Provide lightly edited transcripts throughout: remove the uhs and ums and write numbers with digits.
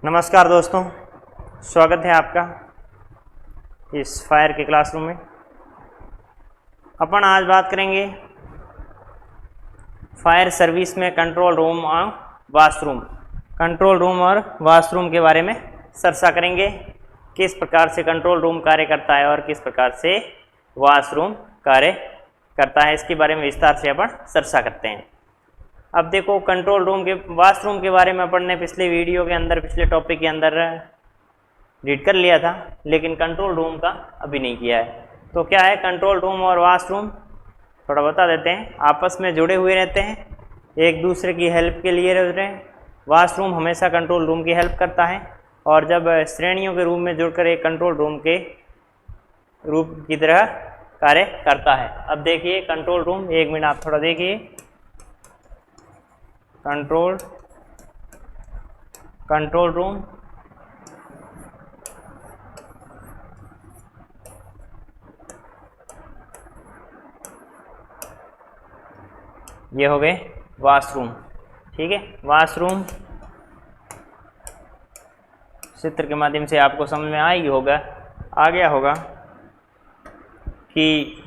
नमस्कार दोस्तों, स्वागत है आपका इस फायर के क्लासरूम में। अपन आज बात करेंगे फायर सर्विस में कंट्रोल रूम और वाशरूम। कंट्रोल रूम और वाशरूम के बारे में चर्चा करेंगे। किस प्रकार से कंट्रोल रूम कार्य करता है और किस प्रकार से वाशरूम कार्य करता है, इसके बारे में विस्तार से अपन चर्चा करते हैं। अब देखो, कंट्रोल रूम के वाशरूम के बारे में अपन ने पिछले वीडियो के अंदर, पिछले टॉपिक के अंदर रीड कर लिया था, लेकिन कंट्रोल रूम का अभी नहीं किया है। तो क्या है कंट्रोल रूम और वाशरूम, थोड़ा बता देते हैं। आपस में जुड़े हुए रहते हैं, एक दूसरे की हेल्प के लिए रहते हैं। वाशरूम हमेशा कंट्रोल रूम की हेल्प करता है, और जब श्रेणियों के रूप में जुड़कर एक कंट्रोल रूम के रूप की तरह कार्य करता है। अब देखिए कंट्रोल रूम, एक मिनट आप थोड़ा देखिए। कंट्रोल रूम ये हो गए वाशरूम। ठीक है, वाशरूम चित्र के माध्यम से आपको समझ में आ गया होगा कि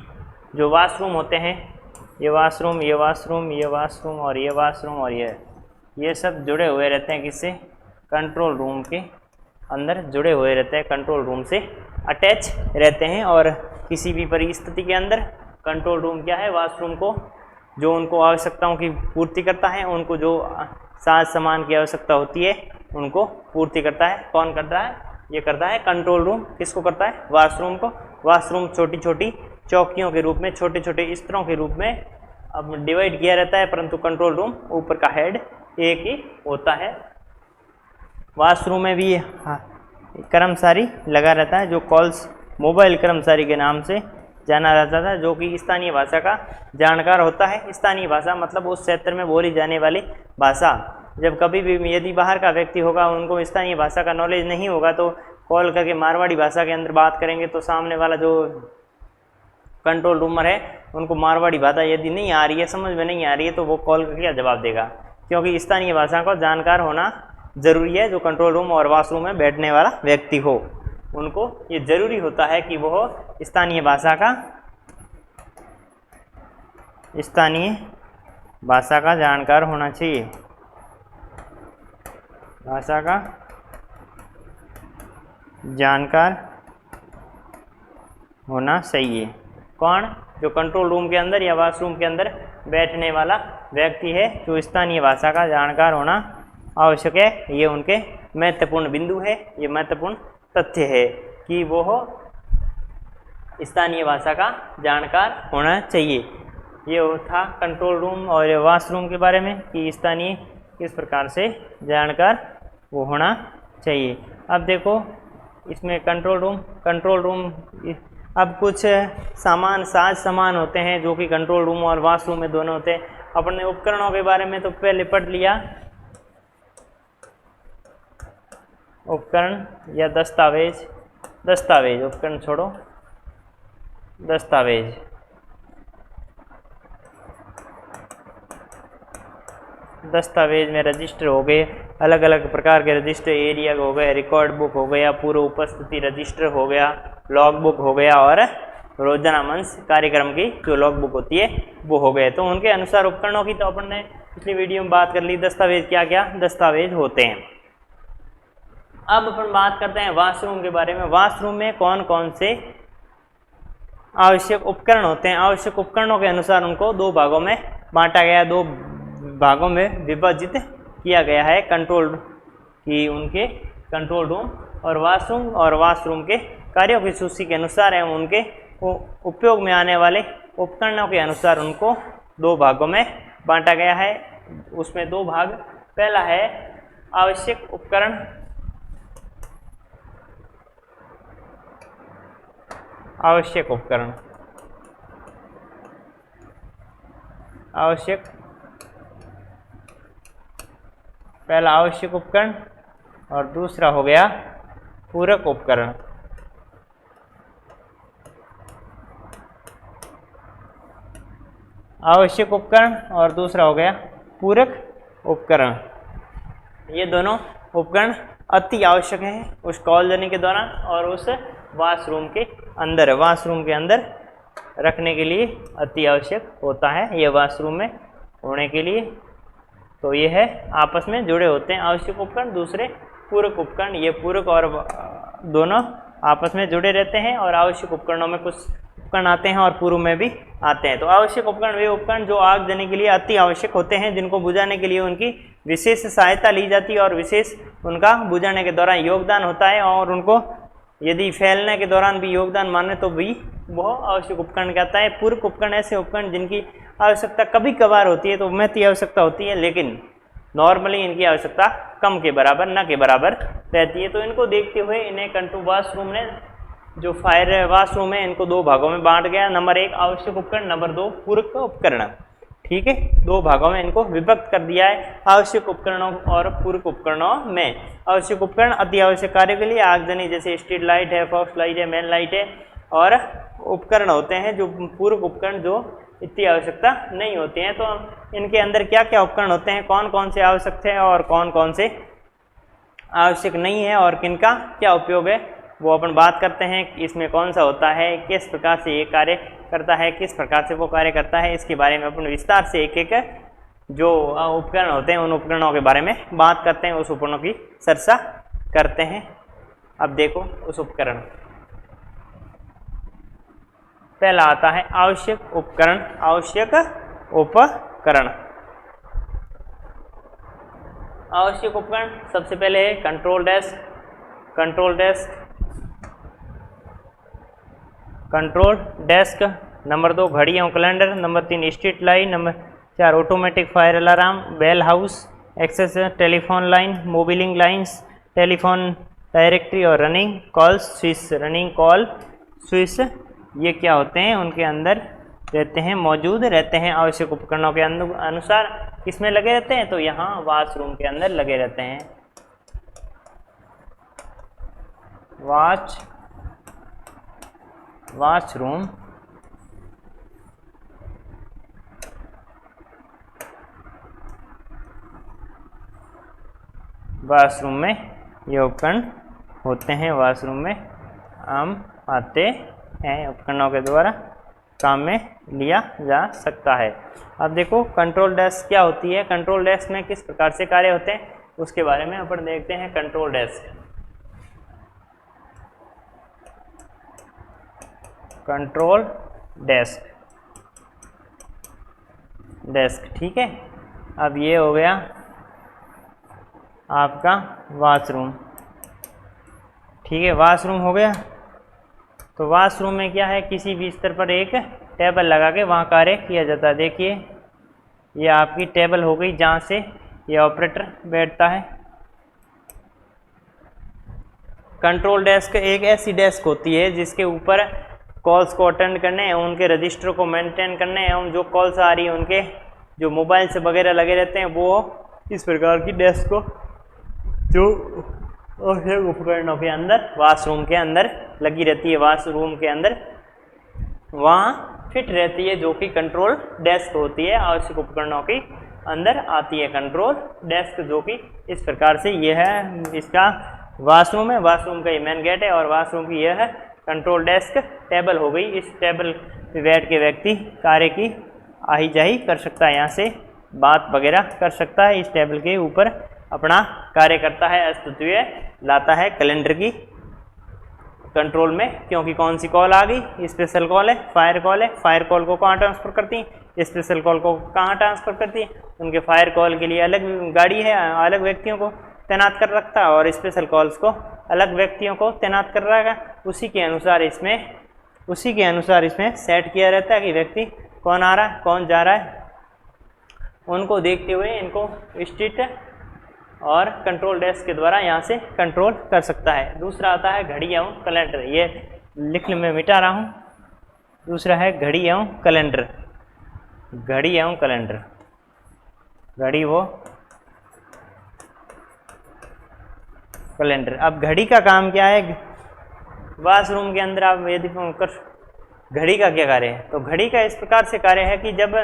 जो वाशरूम होते हैं, ये वाशरूम, ये वाशरूम, ये वाशरूम और ये वाशरूम और ये सब जुड़े हुए रहते हैं। किससे? कंट्रोल रूम के अंदर जुड़े हुए रहते हैं, कंट्रोल रूम से अटैच रहते हैं। और किसी भी परिस्थिति के अंदर कंट्रोल रूम क्या है, वाशरूम को जो उनको आवश्यकताओं की पूर्ति करता है, उनको जो साज सामान की आवश्यकता होती है उनको पूर्ति करता है। कौन करता है? ये करता है कंट्रोल रूम। किसको करता है? वाशरूम को। वाशरूम छोटी छोटी चौकियों के रूप में, छोटे छोटे स्तरों के रूप में अब डिवाइड किया रहता है, परंतु कंट्रोल रूम ऊपर का हेड एक ही होता है। वाशरूम में भी कर्मचारी लगा रहता है, जो कॉल्स मोबाइल कर्मचारी के नाम से जाना जाता था, जो कि स्थानीय भाषा का जानकार होता है। स्थानीय भाषा मतलब उस क्षेत्र में बोली जाने वाली भाषा। जब कभी भी यदि बाहर का व्यक्ति होगा, उनको स्थानीय भाषा का नॉलेज नहीं होगा, तो कॉल करके मारवाड़ी भाषा के अंदर बात करेंगे, तो सामने वाला जो कंट्रोल रूमर है उनको मारवाड़ी भाषा यदि नहीं आ रही है, समझ में नहीं आ रही है, तो वो कॉल करके क्या जवाब देगा? क्योंकि स्थानीय भाषा को जानकार होना जरूरी है। जो कंट्रोल रूम और वाशरूम में बैठने वाला व्यक्ति हो, उनको ये जरूरी होता है कि वो स्थानीय भाषा का जानकार होना चाहिए। भाषा का जानकार होना चाहिए। कौन? जो कंट्रोल रूम के अंदर या वाशरूम के अंदर बैठने वाला व्यक्ति है, जो स्थानीय भाषा का जानकार होना आवश्यक है। ये उनके महत्वपूर्ण बिंदु है, ये महत्वपूर्ण तथ्य है कि वो स्थानीय भाषा का जानकार होना चाहिए। ये था कंट्रोल रूम और वाशरूम के बारे में कि स्थानीय किस प्रकार से जानकार वो होना चाहिए। अब देखो इसमें कंट्रोल रूम अब कुछ साज सामान होते हैं जो कि कंट्रोल रूम और वाशरूम में दोनों होते हैं। अपन ने उपकरणों के बारे में तो पहले पढ़ लिया। उपकरण या दस्तावेज, उपकरण छोड़ो, दस्तावेज में रजिस्टर हो गए, अलग अलग प्रकार के रजिस्टर, एरिया हो गए, रिकॉर्ड बुक हो गया, पूर्व उपस्थिति रजिस्टर हो गया, लॉग बुक हो गया, और रोजाना मंच कार्यक्रम की जो लॉग बुक होती है वो हो गए। तो उनके अनुसार उपकरणों की तो अपन ने पिछली वीडियो में बात कर ली। दस्तावेज क्या क्या दस्तावेज होते हैं। अब अपन बात करते हैं वाशरूम के बारे में। वाशरूम में कौन कौन से आवश्यक उपकरण होते हैं। आवश्यक उपकरणों के अनुसार उनको दो भागों में बांटा गया, दो भागों में विभाजित किया गया है कंट्रोल की, उनके कंट्रोल रूम और वाशरूम के कार्यों की सूची के अनुसार एवं उनके उपयोग में आने वाले उपकरणों के अनुसार उनको दो भागों में बांटा गया है। उसमें दो भाग, पहला है आवश्यक उपकरण, पहला आवश्यक उपकरण और दूसरा हो गया पूरक उपकरण। आवश्यक उपकरण और दूसरा हो गया पूरक उपकरण। ये दोनों उपकरण अति आवश्यक है उस कॉल देने के दौरान और उस वॉशरूम के अंदर रखने के लिए अति आवश्यक होता है ये वॉशरूम में होने के लिए। तो ये है आपस में जुड़े होते हैं आवश्यक उपकरण। दूसरे पूरक उपकरण, ये पूरक और दोनों आपस में जुड़े रहते हैं और आवश्यक उपकरणों में कुछ उपकरण आते हैं और पूर्व में भी आते हैं। तो आवश्यक उपकरण वे उपकरण जो आग देने के लिए अति आवश्यक होते हैं, जिनको बुझाने के लिए उनकी विशेष सहायता ली जाती है और विशेष उनका बुझाने के दौरान योगदान होता है, और उनको यदि फैलने के दौरान भी योगदान माने तो भी वह आवश्यक उपकरण कहता है। पूरक उपकरण ऐसे उपकरण जिनकी आवश्यकता कभी कभार होती है, तो महती आवश्यकता होती है, लेकिन नॉर्मली इनकी आवश्यकता कम के बराबर न के बराबर रहती है। तो इनको देखते हुए इन्हें कंट्रोल वॉशरूम ने जो फायर वॉशरूम है इनको दो भागों में बांट गया। नंबर 1 आवश्यक उपकरण, नंबर 2 पूरक उपकरण। ठीक है, दो भागों में इनको विभक्त कर दिया है आवश्यक उपकरणों और पूरक उपकरणों में। आवश्यक उपकरण अति आवश्यक कार्य के लिए आग देने, जैसे स्ट्रीट लाइट है, फॉक्स लाइट है, मेन लाइट है, और उपकरण होते हैं जो पूरक उपकरण जो इतनी आवश्यकता नहीं होती हैं। तो इनके अंदर क्या क्या उपकरण होते हैं, कौन कौन से आवश्यक थे और कौन कौन से आवश्यक नहीं है, और किनका क्या उपयोग है वो अपन बात करते हैं। इसमें कौन सा होता है, किस प्रकार से ये कार्य करता है, किस प्रकार से वो कार्य करता है, इसके बारे में अपन विस्तार से एक एक जो उपकरण होते हैं उन उपकरणों के बारे में बात करते हैं, उस उपकरणों की चर्चा करते हैं। अब देखो उस उपकरण, पहला आता है आवश्यक उपकरण। आवश्यक उपकरण, आवश्यक उपकरण सबसे पहले है control desk. Control desk, number 2 घड़ी एवं calendar, number 3 street light, number 4 automatic fire alarm, bell house, access telephone line, mobiling lines, telephone directory और running call switch. Running call switch ये क्या होते हैं, उनके अंदर रहते हैं, मौजूद रहते हैं। आवश्यक उपकरणों के अनुसार किसमें लगे रहते हैं, तो यहाँ वॉशरूम के अंदर लगे रहते हैं। वॉशरूम में ये उपकरण होते हैं, वॉशरूम में आम आते हैं, उपकरणों के द्वारा काम में लिया जा सकता है। अब देखो कंट्रोल डेस्क क्या होती है, कंट्रोल डेस्क में किस प्रकार से कार्य होते हैं उसके बारे में अपन देखते हैं। कंट्रोल डेस्क, कंट्रोल डेस्क ठीक है। अब ये हो गया आपका वॉशरूम, ठीक है, वॉशरूम हो गया। तो वॉशरूम में क्या है, किसी भी स्तर पर एक टेबल लगा के वहाँ कार्य किया जाता है। देखिए ये आपकी टेबल हो गई जहाँ से ये ऑपरेटर बैठता है। कंट्रोल डेस्क एक ऐसी डेस्क होती है जिसके ऊपर कॉल्स को अटेंड करने एवं उनके रजिस्टर को मेंटेन करने एवं जो कॉल्स आ रही है उनके जो मोबाइल से वगैरह लगे रहते हैं, वो इस प्रकार की डेस्क को जो उपकरणों के अंदर वॉशरूम के अंदर लगी रहती है, वॉशरूम के अंदर वहाँ फिट रहती है, जो कि कंट्रोल डेस्क होती है, आवश्यक उपकरणों की अंदर आती है कंट्रोल डेस्क, जो कि इस प्रकार से ये है, इसका वॉशरूम है, वॉशरूम का ये मेन गेट है और वॉशरूम की यह है कंट्रोल डेस्क टेबल हो गई। इस टेबल पे बैठ के व्यक्ति कार्य की आही जाही कर सकता है, यहाँ से बात वगैरह कर सकता है, इस टेबल के ऊपर अपना कार्य करता है, अस्तित्व लाता है कैलेंडर की कंट्रोल में, क्योंकि कौन सी कॉल आ गई, स्पेशल कॉल है, फायर कॉल है, फायर कॉल को कहाँ ट्रांसफ़र करती है, स्पेशल कॉल को कहाँ ट्रांसफ़र करती है, उनके फायर कॉल के लिए अलग गाड़ी है, अलग व्यक्तियों को तैनात कर रखता है और स्पेशल कॉल्स को अलग व्यक्तियों को तैनात कर रहा है। उसी के अनुसार इसमें सेट किया रहता है कि व्यक्ति कौन आ रहा है, कौन जा रहा है, उनको देखते हुए इनको स्ट्रीट और कंट्रोल डेस्क के द्वारा यहाँ से कंट्रोल कर सकता है। दूसरा आता है घड़ी एवं कैलेंडर, ये लिखने में मिटा रहा हूँ। दूसरा है घड़ी एवं कैलेंडर, घड़ी एवं कैलेंडर, घड़ी वो कैलेंडर। अब घड़ी का काम क्या है, वॉशरूम के अंदर आप यदि कर घड़ी का क्या कार्य है, तो घड़ी का इस प्रकार से कार्य है कि जब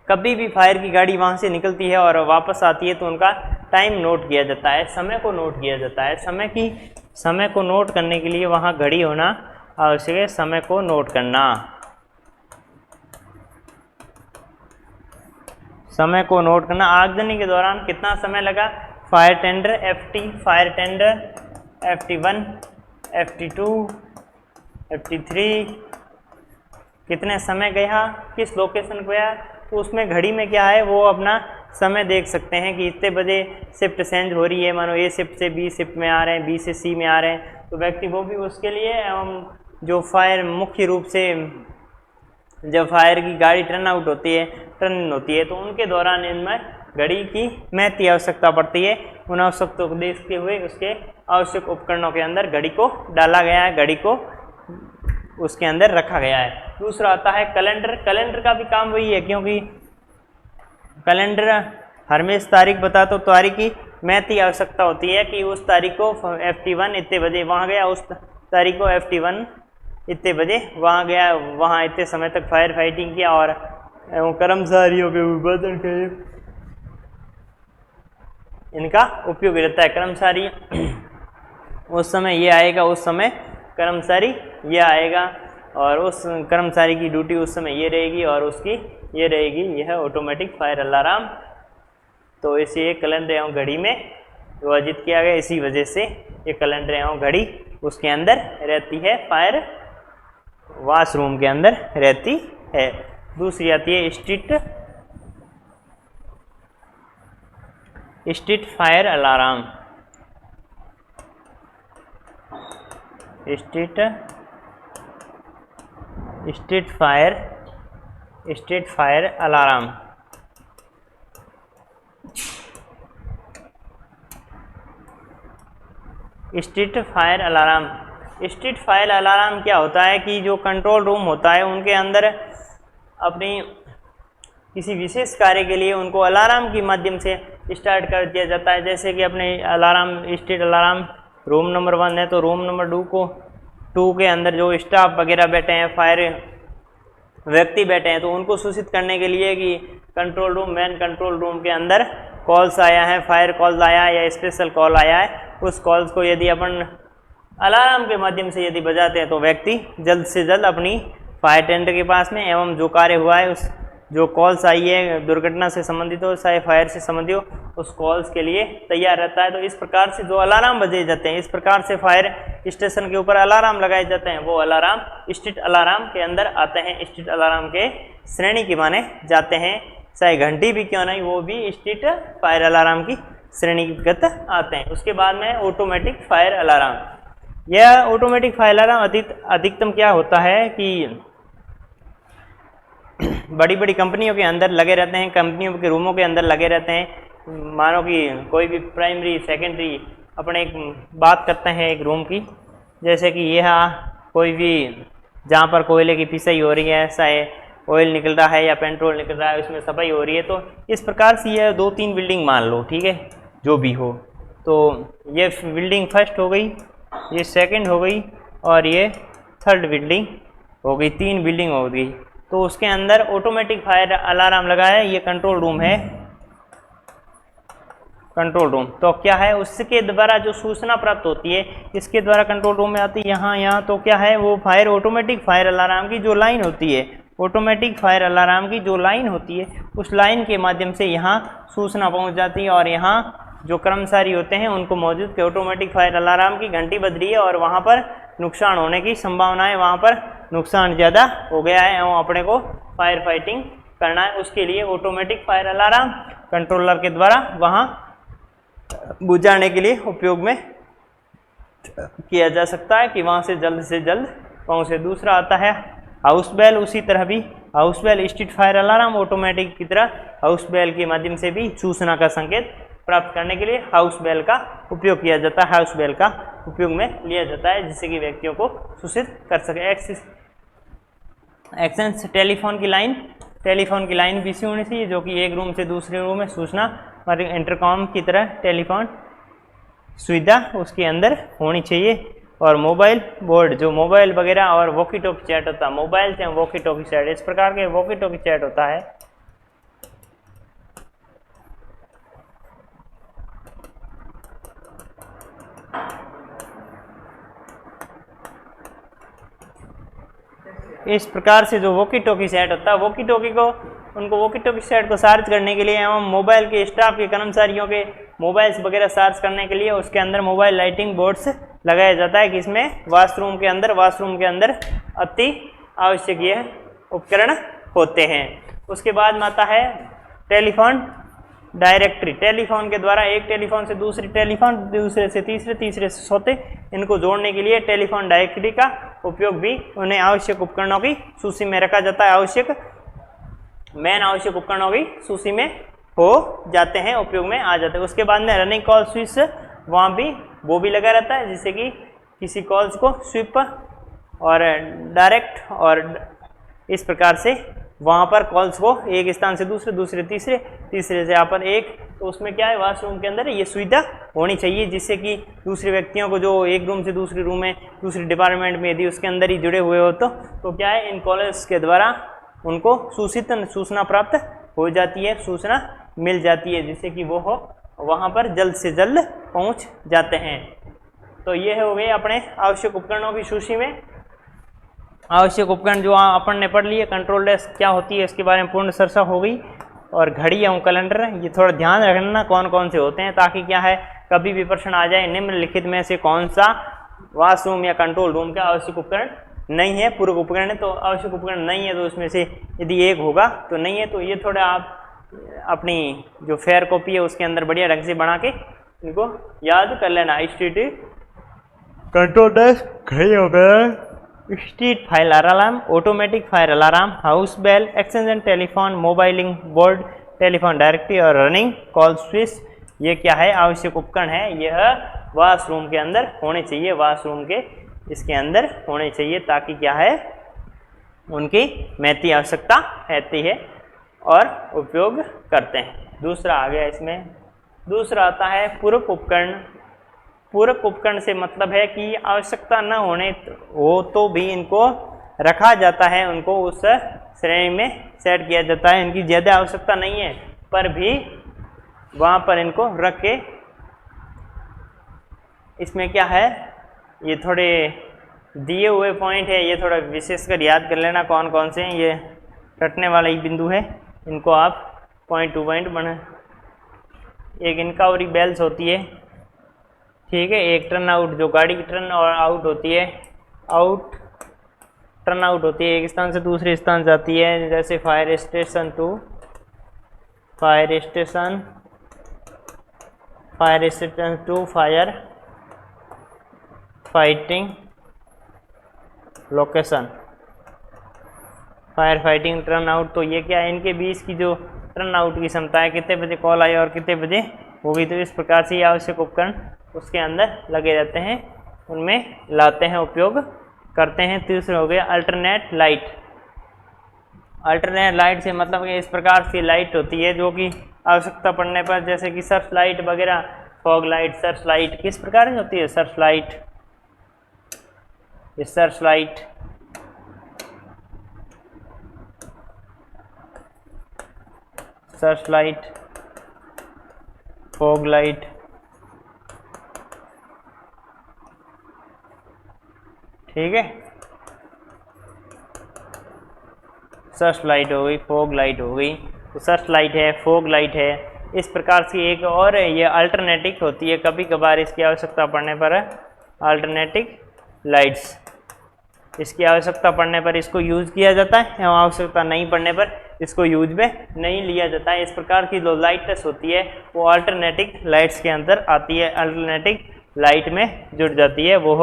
कभी भी फायर की गाड़ी वहाँ से निकलती है और वापस आती है तो उनका टाइम नोट किया जाता है, समय को नोट किया जाता है। समय को नोट करने के लिए वहाँ घड़ी होना आवश्यक है, समय को नोट करना। समय को नोट करना। आगजनी के दौरान कितना समय लगा? Fire tender FT, fire tender FT1, FT2, FT3 कितने समय गया, किस लोकेशन पे गया, तो उसमें घड़ी में क्या है वो अपना समय देख सकते हैं कि इतने बजे शिफ्ट चेंज हो रही है, मानो A शिफ्ट से B शिफ्ट में आ रहे हैं, B से C में आ रहे हैं, तो व्यक्ति वो भी उसके लिए एवं जो फायर मुख्य रूप से जब फायर की गाड़ी टर्न आउट होती है, टर्न इन होती है, तो उनके दौरान इनमें घड़ी की महत्व की आवश्यकता पड़ती है। उन आवश्यकताओं को देखते हुए उसके आवश्यक उपकरणों के अंदर घड़ी को डाला गया है, घड़ी को उसके अंदर रखा गया है। दूसरा आता है कैलेंडर। कैलेंडर का भी काम वही है, क्योंकि कैलेंडर हमेशा तारीख बता, तो तारीख की महत्व की आवश्यकता होती है कि उस तारीख को FT1 इतने बजे वहाँ गया, उस तारीख को FT1 इतने बजे वहाँ गया, वहाँ इतने समय तक फायर फाइटिंग किया और कर्मचारियों के विभाजन के इनका उपयोग रहता है। कर्मचारी उस समय ये आएगा, उस समय कर्मचारी ये आएगा, और उस कर्मचारी की ड्यूटी उस समय ये रहेगी और उसकी ये रहेगी। यह ऑटोमेटिक फायर अलार्म। तो इसे कैलेंडर एवं घड़ी में विभाजित किया गया, इसी वजह से ये कैलेंडर एवं घड़ी उसके अंदर रहती है, फायर वॉशरूम के अंदर रहती है। दूसरी आती है street fire alarm. Street fire alarm. Street fire alarm. Street fire alarm क्या होता है कि जो कंट्रोल रूम होता है उनके अंदर अपनी किसी विशेष कार्य के लिए उनको अलार्म के माध्यम से स्टार्ट कर दिया जाता है। जैसे कि अपने alarm, street alarm room number 1 है, तो रूम नंबर 2 के अंदर जो स्टाफ वगैरह बैठे हैं, फायर व्यक्ति बैठे हैं, तो उनको सूचित करने के लिए कि control room, main control room के अंदर कॉल्स आया है, फायर कॉल्स आया है या स्पेशल कॉल आया है, उस कॉल्स को यदि अपन अलार्म के माध्यम से यदि बजाते हैं तो व्यक्ति जल्द से जल्द अपनी फायर टेंडर के पास में एवं जो कार्य हुआ है, उस जो कॉल्स आई है दुर्घटना से संबंधित हो चाहे फायर से संबंधित हो, उस कॉल्स के लिए तैयार रहता है। तो इस प्रकार से जो अलार्म बजे जाते हैं, इस प्रकार से फायर स्टेशन के ऊपर अलार्म लगाए जाते हैं, वो अलार्म स्ट्रीट अलार्म के अंदर आते हैं, स्ट्रीट अलार्म के श्रेणी के माने जाते हैं। चाहे घंटी भी क्यों नहीं, वो भी स्ट्रीट फायर अलार्म की श्रेणीगत आते हैं। उसके बाद में ऑटोमेटिक फायर अलार्म। यह ऑटोमेटिक फायर अलार्म अधिकतम क्या होता है कि बड़ी बड़ी कंपनियों के अंदर लगे रहते हैं, कंपनियों के रूमों के अंदर लगे रहते हैं। मानो कि कोई भी प्राइमरी सेकेंडरी अपने एक बात करते हैं एक रूम की, जैसे कि यह कोई भी जहाँ पर कोयले की पिसाई हो रही है, चाहे ऑयल निकल रहा है या पेट्रोल निकल रहा है, उसमें सफाई हो रही है, तो इस प्रकार से यह 2-3 बिल्डिंग मान लो, ठीक है, जो भी हो, तो ये बिल्डिंग फर्स्ट हो गई, ये सेकंड हो गई और ये थर्ड बिल्डिंग हो गई, 3 बिल्डिंग हो गई। तो उसके अंदर ऑटोमेटिक फायर अलार्म लगा है। ये कंट्रोल रूम है, कंट्रोल रूम। तो क्या है, उसके द्वारा जो सूचना प्राप्त होती है, इसके द्वारा कंट्रोल रूम में आती है यहाँ, तो क्या है, वो फायर ऑटोमेटिक फायर अलार्म की जो लाइन होती है, ऑटोमेटिक फायर अलार्म की जो लाइन होती है, उस लाइन के माध्यम से यहाँ सूचना पहुँच जाती है और यहाँ जो कर्मचारी होते हैं उनको मौजूद के ऑटोमेटिक फायर अलार्म की घंटी बज रही है और वहाँ पर नुकसान होने की संभावना है, वहाँ पर नुकसान ज़्यादा हो गया है एवं अपने को फायर फाइटिंग करना है, उसके लिए ऑटोमेटिक फायर अलार्म कंट्रोलर के द्वारा वहाँ बुझाने के लिए उपयोग में किया जा सकता है कि वहाँ से जल्द पहुँचे। दूसरा आता है हाउस बेल। उसी तरह भी house bell, street fire alarm automatic की तरह हाउस बेल के माध्यम से भी सूचना का संकेत प्राप्त करने के लिए हाउस बेल का उपयोग किया जाता है, हाउस बेल का उपयोग में लिया जाता है, जिससे कि व्यक्तियों को सूचित कर सके। एक्सचेंज टेलीफोन की लाइन भी इसी होनी चाहिए, जो कि एक रूम से दूसरे रूम में सूचना और इंटरकॉम की तरह टेलीफोन सुविधा उसके अंदर होनी चाहिए। और मोबाइल बोर्ड, जो मोबाइल वगैरह और वॉकी टॉकी चैट होता है, मोबाइल से वॉकी टॉकी चैट, इस प्रकार के वॉकी टॉकी चैट होता है। इस प्रकार से जो वॉकी टॉकी सेट होता है, वॉकी टॉकी को उनको वॉकी टॉकी सेट को चार्ज करने के लिए एवं मोबाइल के स्टाफ के कर्मचारियों के मोबाइल्स वगैरह चार्ज करने के लिए उसके अंदर मोबाइल लाइटिंग बोर्ड्स लगाया जाता है कि इसमें वॉशरूम के अंदर अति आवश्यक ये उपकरण होते हैं। उसके बाद में आता है टेलीफोन डायरेक्टरी। टेलीफोन के द्वारा एक टेलीफोन से दूसरी टेलीफोन, दूसरे से तीसरे, तीसरे से चौथे, इनको जोड़ने के लिए टेलीफोन डायरेक्टरी का उपयोग भी उन्हें आवश्यक उपकरणों की सूची में रखा जाता है। आवश्यक उपकरणों की सूची में हो जाते हैं, उपयोग में आ जाते हैं। उसके बाद में रनिंग कॉल स्विच, वहाँ भी वो भी लगा रहता है जिससे कि किसी कॉल्स को स्विप और डायरेक्ट और इस प्रकार से वहाँ पर कॉल्स को एक स्थान से दूसरे, दूसरे तीसरे, तीसरे से यहाँ पर एक, तो उसमें क्या है वॉशरूम के अंदर ये सुविधा होनी चाहिए जिससे कि दूसरे व्यक्तियों को जो एक रूम से दूसरे रूम में, दूसरे डिपार्टमेंट में यदि उसके अंदर ही जुड़े हुए हो तो क्या है इन कॉल्स के द्वारा उनको सूचना प्राप्त हो जाती है, सूचना मिल जाती है जिससे कि वो हो वहाँ पर जल्द से जल्द पहुँच जाते हैं। तो ये हो गए अपने आवश्यक उपकरणों की सूची में। आवश्यक उपकरण जो अपन ने पढ़ लिए, कंट्रोल डेस्क क्या होती है इसके बारे में पूर्ण चर्चा हो गई, और घड़ी एवं कैलेंडर ये थोड़ा ध्यान रखना कौन कौन से होते हैं ताकि क्या है कभी भी प्रश्न आ जाए निम्नलिखित में से कौन सा वॉशरूम या कंट्रोल रूम का आवश्यक उपकरण नहीं है। पूर्व उपकरण है तो आवश्यक उपकरण नहीं है, तो उसमें से यदि एक होगा तो नहीं है। तो ये थोड़ा आप अपनी जो फेयर कॉपी है उसके अंदर बढ़िया ढंग से बना के इनको याद कर लेना। स्ट्रीट कंट्रोल डेस्क घड़ी हो गया, street fire alarm, automatic fire alarm, house bell, exchange telephone, mobiling board, telephone directory और रनिंग कॉल स्विच, ये क्या है आवश्यक उपकरण है। यह वॉशरूम के अंदर होने चाहिए, वॉशरूम के इसके अंदर होने चाहिए ताकि क्या है उनकी महती आवश्यकता रहती है और उपयोग करते हैं। दूसरा आ गया इसमें, दूसरा आता है पूरक उपकरण। पूरक उपकरण से मतलब है कि आवश्यकता न होने हो तो भी इनको रखा जाता है, उनको उस श्रेणी में सेट किया जाता है। इनकी ज़्यादा आवश्यकता नहीं है पर भी वहाँ पर इनको रख के, इसमें क्या है ये थोड़े दिए हुए पॉइंट है, ये थोड़ा विशेषकर याद कर लेना कौन कौन से हैं। ये रटने वाला ही बिंदु है, इनको आप पॉइंट टू पॉइंट बना। एक इनकावरी बेल्स होती है, ठीक है। एक टर्न आउट, जो गाड़ी की टर्न और आउट होती है, टर्न आउट होती है, एक स्थान से दूसरे स्थान जाती है, जैसे fire station to fire station, fire station to fire fighting location, fire fighting turn out. तो ये क्या है इनके बीच की जो टर्न आउट की क्षमता है, कितने बजे कॉल आई और कितने बजे होगी। तो इस प्रकार से ये आवश्यक उपकरण उसके अंदर लगे रहते हैं, उनमें लाते हैं, उपयोग करते हैं। तीसरा हो गया अल्टरनेट लाइट। अल्टरनेट लाइट से मतलब कि इस प्रकार की लाइट होती है जो कि आवश्यकता पड़ने पर, जैसे कि सर्च लाइट वगैरह, फॉग लाइट, सर्च लाइट किस प्रकार की होती है, search light, search light, search light, fog light, ठीक है। सर्च लाइट हो गई, फॉग लाइट हो गई, तो सर्च लाइट है, फॉग लाइट है, इस प्रकार से एक और ये अल्टरनेटिव होती है। कभी कभार इसकी आवश्यकता पड़ने पर अल्टरनेटिव लाइट्स, इसकी आवश्यकता पड़ने पर इसको यूज़ किया जाता है एवं आवश्यकता नहीं पड़ने पर इसको यूज में नहीं लिया जाता है। इस प्रकार की जो लाइट्स होती है वो अल्टरनेटिव लाइट्स के अंदर आती है, अल्टरनेटिव लाइट में जुड़ जाती है। वो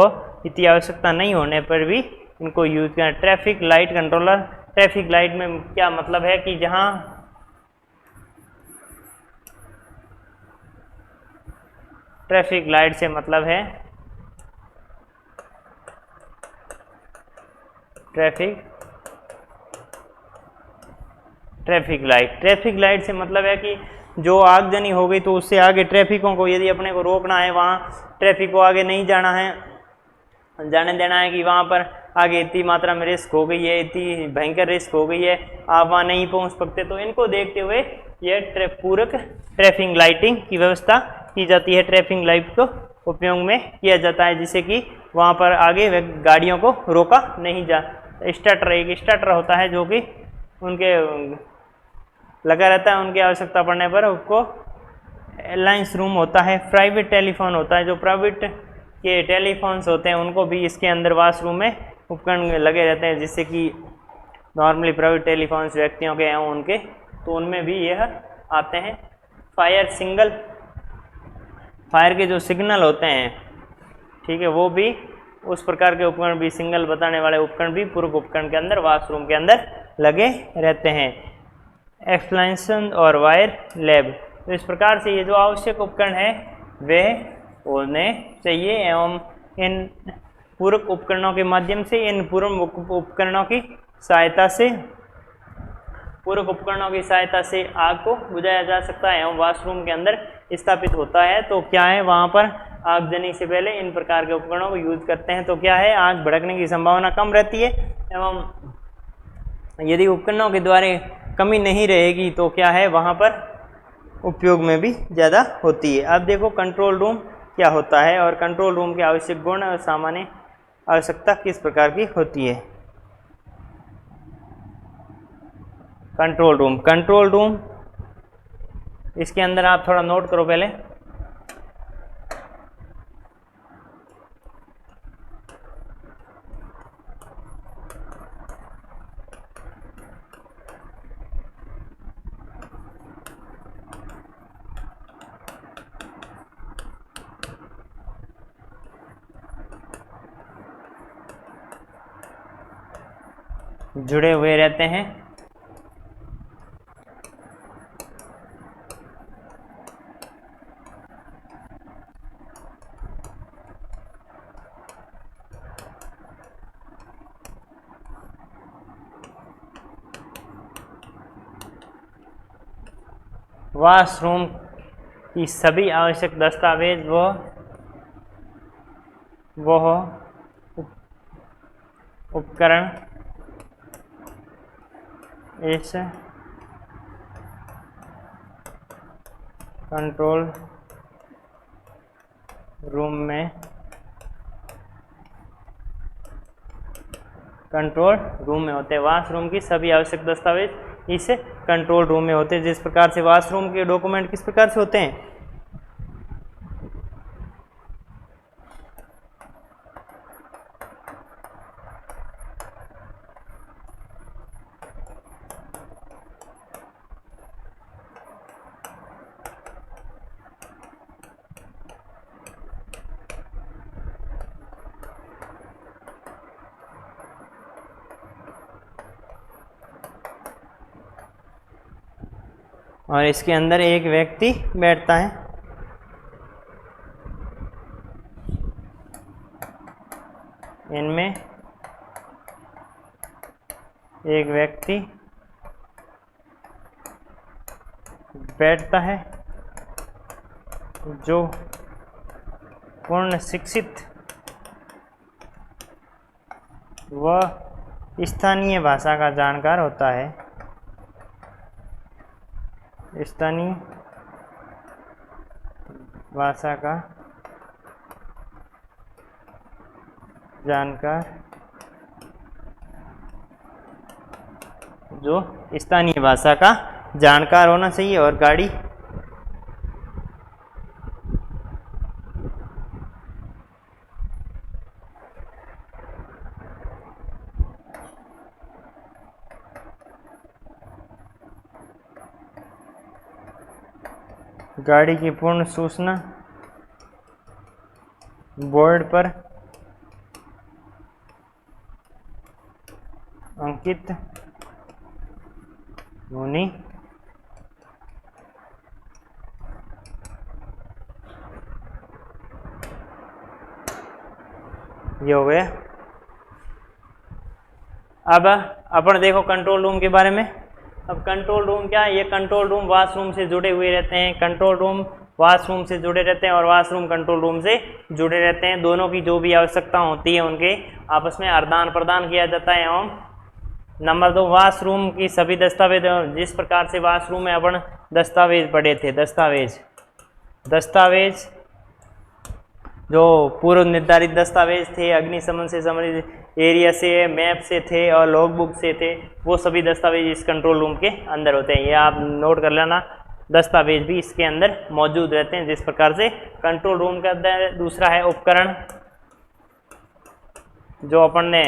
इतनी आवश्यकता नहीं होने पर भी इनको यूज करना। Traffic light controller, traffic light में क्या मतलब है कि जहाँ ट्रैफिक लाइट से मतलब है ट्रैफिक लाइट। ट्रैफिक लाइट से मतलब है कि जो आगजनी हो गई तो उससे आगे ट्रैफिकों को यदि अपने को रोकना है, वहाँ ट्रैफिक को आगे नहीं जाना है, जाने देना है कि वहाँ पर आगे इतनी मात्रा में रिस्क हो गई है, इतनी भयंकर रिस्क हो गई है, आप वहाँ नहीं पहुँच सकते, तो इनको देखते हुए ये पूरक ट्रैफिक लाइटिंग की व्यवस्था की जाती है। ट्रैफिक लाइट को उपयोग में किया जाता है जिससे कि वहाँ पर आगे गाड़ियों को रोका नहीं स्टार्टर, एक स्टार्टर होता है जो कि उनके लगा रहता है, उनकी आवश्यकता पड़ने पर उसको अलायंस रूम होता है। प्राइवेट टेलीफोन होता है, जो प्राइवेट के टेलीफोन्स होते हैं उनको भी इसके अंदर वॉशरूम में उपकरण लगे रहते हैं, जिससे कि नॉर्मली प्राइवेट टेलीफोन्स व्यक्तियों के हैं उनके, तो उनमें भी यह आते हैं। फायर के जो सिग्नल होते हैं, ठीक है, वो भी उस प्रकार के उपकरण भी, सिग्नल बताने वाले उपकरण भी पूर्व उपकरण के अंदर वॉशरूम के अंदर लगे रहते हैं। एक्सप्लेनेशन और वायर लैब, तो इस प्रकार से ये जो आवश्यक उपकरण है वे होने चाहिए एवं इन पूरक उपकरणों के माध्यम से, इन पूरक उपकरणों की सहायता से आग को बुझाया जा सकता है एवं वॉशरूम के अंदर स्थापित होता है। तो क्या है, वहाँ पर आगजनी से पहले इन प्रकार के उपकरणों को यूज करते हैं, तो क्या है, आग भड़कने की संभावना कम रहती है एवं यदि उपकरणों के द्वारा कमी नहीं रहेगी तो क्या है, वहाँ पर उपयोग में भी ज़्यादा होती है। अब देखो कंट्रोल रूम क्या होता है और कंट्रोल रूम के आवश्यक गुण और सामान्य आवश्यकता किस प्रकार की होती है। कंट्रोल रूम इसके अंदर आप थोड़ा नोट करो पहले। जुड़े हुए रहते हैं। वॉशरूम की सभी आवश्यक दस्तावेज वो उपकरण इस कंट्रोल रूम में होते हैं। वॉशरूम की सभी आवश्यक दस्तावेज इस कंट्रोल रूम में होते हैं। जिस प्रकार से वॉशरूम के डॉक्यूमेंट किस प्रकार से होते हैं, और इसके अंदर एक व्यक्ति बैठता है। इनमें एक व्यक्ति बैठता है जो पूर्ण शिक्षित व स्थानीय भाषा का जानकार होता है। स्थानीय भाषा का जानकार, जो स्थानीय भाषा का जानकार होना चाहिए। और गाड़ी की पूर्ण सूचना बोर्ड पर अंकित होनी ये हो गया। अब अपन देखो कंट्रोल रूम के बारे में। अब कंट्रोल रूम क्या है, ये कंट्रोल रूम वॉशरूम से जुड़े हुए रहते हैं। कंट्रोल रूम वॉशरूम से जुड़े रहते हैं और वॉशरूम कंट्रोल रूम से जुड़े रहते हैं। दोनों की जो भी आवश्यकता होती है उनके आपस में आदान प्रदान किया जाता है। एवं नंबर 2, वॉशरूम की सभी दस्तावेज, जिस प्रकार से वॉशरूम में अपन दस्तावेज पढ़े थे, दस्तावेज जो पूर्व निर्धारित दस्तावेज थे, अग्निशमन से संबंधित एरिया से, मैप से थे और लॉग बुक से थे, वो सभी दस्तावेज इस कंट्रोल रूम के अंदर होते हैं। ये आप नोट कर लेना, दस्तावेज भी इसके अंदर मौजूद रहते हैं। जिस प्रकार से कंट्रोल रूम के अंदर दूसरा है उपकरण, जो अपन ने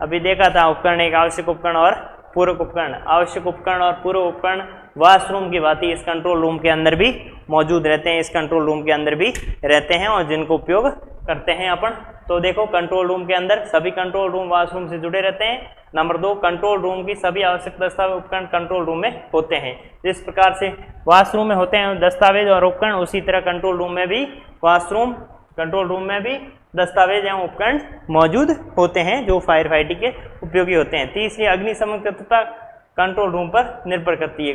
अभी देखा था। उपकरण एक आवश्यक उपकरण और पूरक उपकरण। आवश्यक उपकरण और पूरक उपकरण वाशरूम की भांति इस कंट्रोल रूम के अंदर भी मौजूद रहते हैं, इस कंट्रोल रूम के अंदर भी रहते हैं और जिनको उपयोग करते हैं अपन। तो देखो कंट्रोल रूम के अंदर सभी कंट्रोल रूम वाशरूम से जुड़े रहते हैं। नंबर 2, कंट्रोल रूम की सभी आवश्यक दस्तावेज उपकरण कंट्रोल रूम में होते हैं। जिस प्रकार से वाशरूम में होते हैं दस्तावेज और उपकरण, उसी तरह कंट्रोल रूम में भी कंट्रोल रूम में भी दस्तावेज एवं उपकरण मौजूद होते हैं जो फायर फाइटिंग के उपयोगी होते हैं। तीसरी, अग्निशमन तत्परता कंट्रोल रूम पर निर्भर करती है।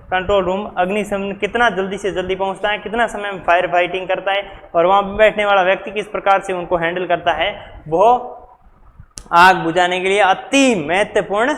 कंट्रोल रूम अग्निशमन कितना जल्दी से जल्दी पहुंचता है, कितना समय में फायर फाइटिंग करता है और वहां बैठने वाला व्यक्ति किस प्रकार से उनको हैंडल करता है, वो आग बुझाने के लिए अति महत्वपूर्ण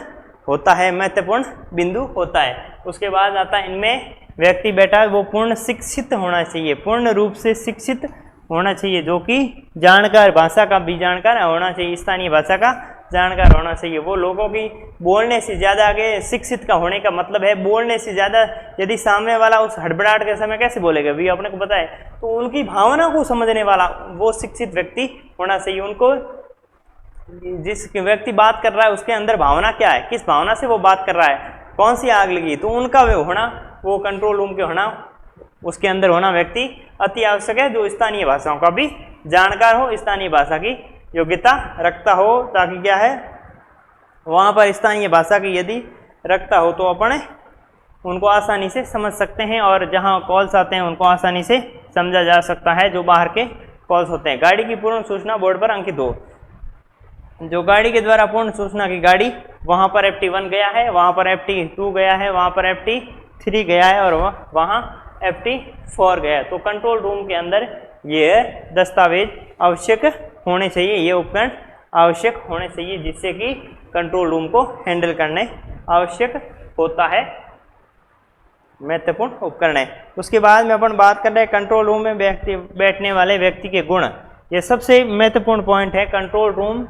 होता है, महत्वपूर्ण बिंदु होता है। उसके बाद आता है इनमें व्यक्ति बैठा है वो पूर्ण शिक्षित होना चाहिए, पूर्ण रूप से शिक्षित होना चाहिए, जो कि जानकार, भाषा का भी जानकार होना चाहिए, स्थानीय भाषा का जानकार होना चाहिए। वो लोगों की बोलने से ज़्यादा आगे शिक्षित का होने का मतलब है बोलने से ज़्यादा, यदि सामने वाला उस हड़बड़ाहट के समय कैसे बोलेगा भी अपने को पता है, तो उनकी भावना को समझने वाला वो शिक्षित व्यक्ति होना चाहिए। उनको जिस व्यक्ति बात कर रहा है उसके अंदर भावना क्या है, किस भावना से वो बात कर रहा है, कौन सी आग लगी, तो उनका वे होना, वो कंट्रोल रूम के होना, उसके अंदर होना व्यक्ति अति आवश्यक है, जो स्थानीय भाषाओं का भी जानकार हो, स्थानीय भाषा की योग्यता रखता हो, ताकि क्या है वहाँ पर स्थानीय भाषा की यदि रखता हो तो अपन उनको आसानी से समझ सकते हैं और जहाँ कॉल्स आते हैं उनको आसानी से समझा जा सकता है, जो बाहर के कॉल्स होते हैं। गाड़ी की पूर्ण सूचना बोर्ड पर अंकित हो। जो गाड़ी के द्वारा पूर्ण सूचना की गाड़ी, वहाँ पर FT1 गया है, वहाँ पर FT2 गया है, वहाँ पर FT3 गया है और वहाँ FT4 गया है। तो कंट्रोल रूम के अंदर ये दस्तावेज आवश्यक होने चाहिए, ये उपकरण आवश्यक होने चाहिए, जिससे कि कंट्रोल रूम को हैंडल करने आवश्यक होता है, महत्वपूर्ण उपकरण है। उसके बाद में अपन बात कर रहे हैं कंट्रोल रूम में बैठने वाले व्यक्ति के गुण। ये सबसे महत्वपूर्ण पॉइंट है। कंट्रोल रूम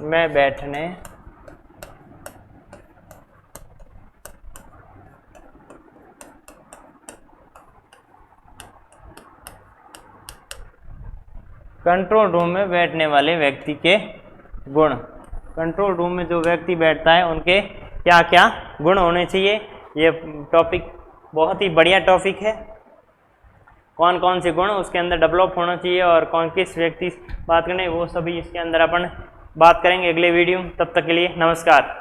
में बैठने वाले व्यक्ति के गुण। कंट्रोल रूम में जो व्यक्ति बैठता है उनके क्या क्या गुण होने चाहिए, ये टॉपिक बहुत ही बढ़िया टॉपिक है। कौन कौन से गुण उसके अंदर डेवलप होना चाहिए और कौन किस व्यक्ति बात करने, वो सभी इसके अंदर अपन बात करेंगे अगले वीडियो। तब तक के लिए नमस्कार।